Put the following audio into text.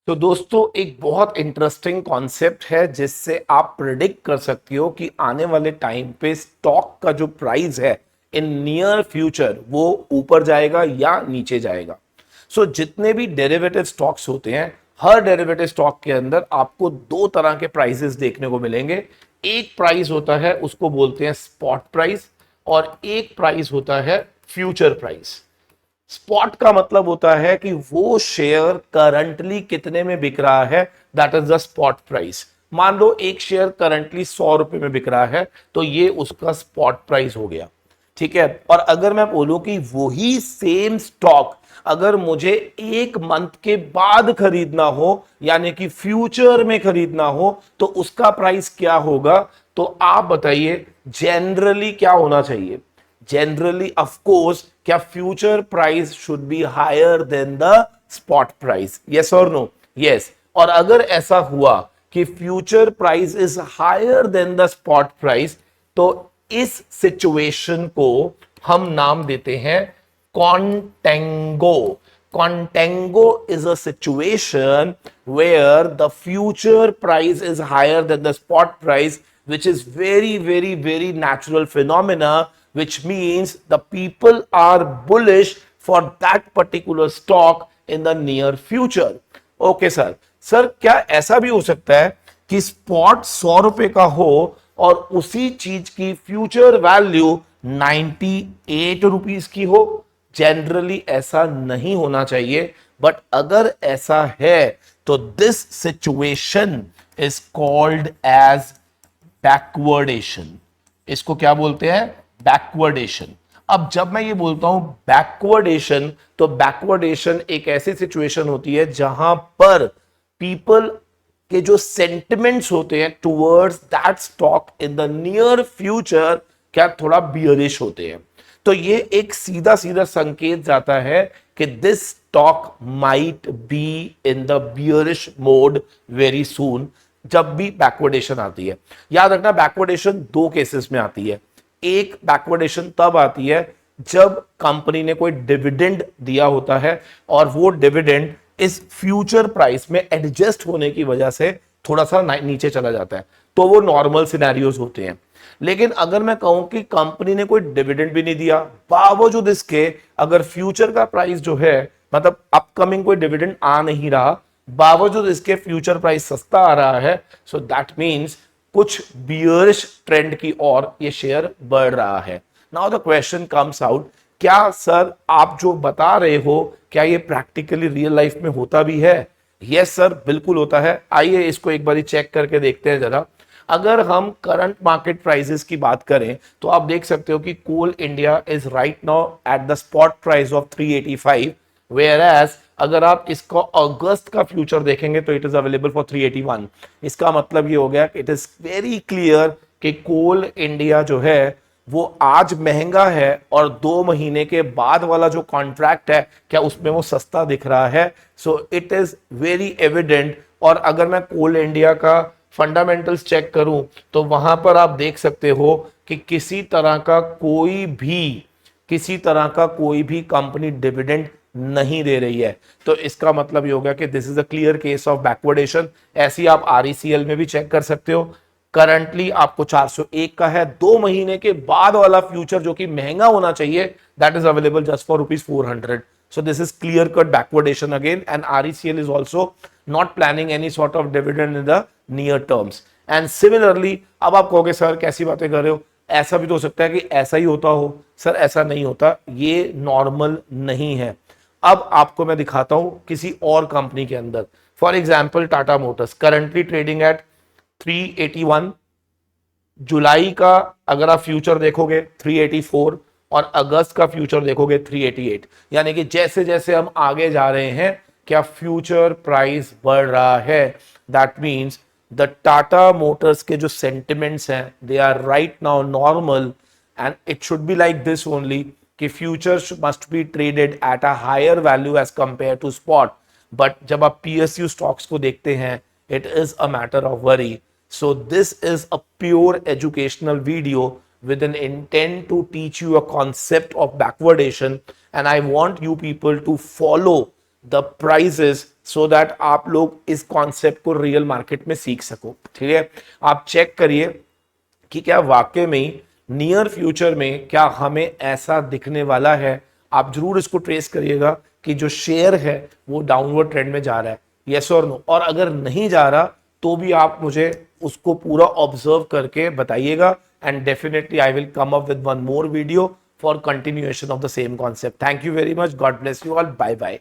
तो दोस्तों एक बहुत इंटरेस्टिंग कॉन्सेप्ट है जिससे आप प्रिडिक्ट कर सकती हो कि आने वाले टाइम पे स्टॉक का जो प्राइस है इन नियर फ्यूचर वो ऊपर जाएगा या नीचे जाएगा। जितने भी डेरिवेटिव स्टॉक्स होते हैं, हर डेरिवेटिव स्टॉक के अंदर आपको दो तरह के प्राइसेस देखने को मिलेंगे। एक प्राइस होता है उसको बोलते हैं स्पॉट प्राइस, और एक प्राइस होता है फ्यूचर प्राइस। स्पॉट का मतलब होता है कि वो शेयर करंटली कितने में बिक रहा है, that is the spot price. मान लो एक शेयर करंटली 100 रुपए में बिक रहा है तो ये उसका स्पॉट प्राइस हो गया, ठीक है। और अगर मैं बोलूं कि वही सेम स्टॉक अगर मुझे एक मंथ के बाद खरीदना हो, यानी कि फ्यूचर में खरीदना हो, तो उसका प्राइस क्या होगा। तो आप बताइए जनरली क्या होना चाहिए। जनरली ऑफ कोर्स क्या future price should be higher than the spot price, yes or no. Yes. और अगर ऐसा हुआ कि future price is higher than the spot price, तो इस सिचुएशन को हम नाम देते हैं contango. Contango is a situation where the future price is higher than the spot price, which is very, very, very natural phenomena, which means the people are bullish for that particular stock in the near future. Okay, sir. Sir क्या ऐसा भी हो सकता है कि spot 100 रुपए का हो और उसी चीज की फ्यूचर वैल्यू 98 रुपीज की हो। जनरली ऐसा नहीं होना चाहिए, बट अगर ऐसा है तो this situation is called as backwardation. इसको क्या बोलते हैं? बैकवर्डेशन। अब जब मैं ये बोलता हूं बैकवर्डेशन, तो बैकवर्डेशन एक ऐसी सिचुएशन होती है जहां पर पीपल के जो सेंटिमेंट्स होते हैं towards that stock in the near future क्या थोड़ा बियरिश होते हैं। तो ये एक सीधा सीधा संकेत जाता है कि this stock might be in the bearish mode very soon. जब भी बैकवर्डेशन आती है, याद रखना बैकवर्डेशन दो केसेस में आती है। एक बैकवर्डेशन तब आती है जब कंपनी ने कोई डिविडेंड दिया होता है और वो डिविडेंड इस फ्यूचर प्राइस में एडजस्ट होने की वजह से थोड़ा सा नीचे चला जाता है, तो वो नॉर्मल सिनेरियोज होते हैं। लेकिन अगर मैं कहूं कि कंपनी ने कोई डिविडेंड भी नहीं दिया, बावजूद इसके अगर फ्यूचर का प्राइस जो है, मतलब अपकमिंग कोई डिविडेंड आ नहीं रहा, बावजूद इसके फ्यूचर प्राइस सस्ता आ रहा है, सो दैट मींस कुछ बियरिश ट्रेंड की ओर ये शेयर बढ़ रहा है। Now the question comes out, क्या सर आप जो बता रहे हो क्या ये प्रैक्टिकली रियल लाइफ में होता भी है? यस सर, बिल्कुल होता है। आइए इसको एक बार चेक करके देखते हैं जरा। अगर हम करंट मार्केट प्राइसेस की बात करें तो आप देख सकते हो कि Coal India is right now at the spot price of 385, whereas अगर आप इसको अगस्त का फ्यूचर देखेंगे तो इट इज अवेलेबल फॉर 381। इसका मतलब ये हो गया कि इट इज वेरी क्लियर कि कोल इंडिया जो है वो आज महंगा है और 2 महीने के बाद वाला जो कॉन्ट्रैक्ट है क्या उसमें वो सस्ता दिख रहा है। So it is very evident. और अगर मैं कोल इंडिया का फंडामेंटल्स चेक करूं तो वहां पर आप देख सकते हो कि किसी तरह का कोई भी कंपनी डिविडेंड नहीं दे रही है। तो इसका मतलब ये होगा कि this is a clear case of backwardation. ऐसी आप आरईसीएल में भी चेक कर सकते हो। करंटली आपको 401 का है, 2 महीने के बाद वाला फ्यूचर जो कि महंगा होना चाहिए that is available just for ₹400। So this is clear cut backwardation again, and RECL is also not planning any sort of dividend in the near terms. And similarly, अब आप कहोगे सर कैसी बातें कर रहे हो, ऐसा भी तो हो सकता है कि ऐसा ही होता हो। सर ऐसा नहीं होता, ये नॉर्मल नहीं है। अब आपको मैं दिखाता हूं किसी और कंपनी के अंदर। For example Tata Motors currently trading at 381। जुलाई का अगर आप फ्यूचर देखोगे 384 और अगस्त का फ्यूचर देखोगे 388। यानी कि जैसे जैसे हम आगे जा रहे हैं क्या फ्यूचर प्राइस बढ़ रहा है। That means the Tata Motors के जो सेंटिमेंट्स हैं they are right now normal, and it should be like this only कि future must be traded at a higher value as compare to spot. But जब आप PSU stocks को देखते हैं it is a matter of worry. So this is a pure educational video with an intent to teach you a concept of backwardation, and I want you people to follow the prices so that आप लोग इस concept को real market में सीख सको। ठीक है, आप चेक करिए कि क्या वाकई में नियर फ्यूचर में क्या हमें ऐसा दिखने वाला है। आप जरूर इसको ट्रेस करिएगा कि जो शेयर है वो डाउनवर्ड ट्रेंड में जा रहा है, यस और नो। और अगर नहीं जा रहा तो भी आप मुझे उसको पूरा ऑब्जर्व करके बताइएगा, and definitely I will come up with one more video for continuation of the same concept. Thank you very much, God bless you all, bye bye.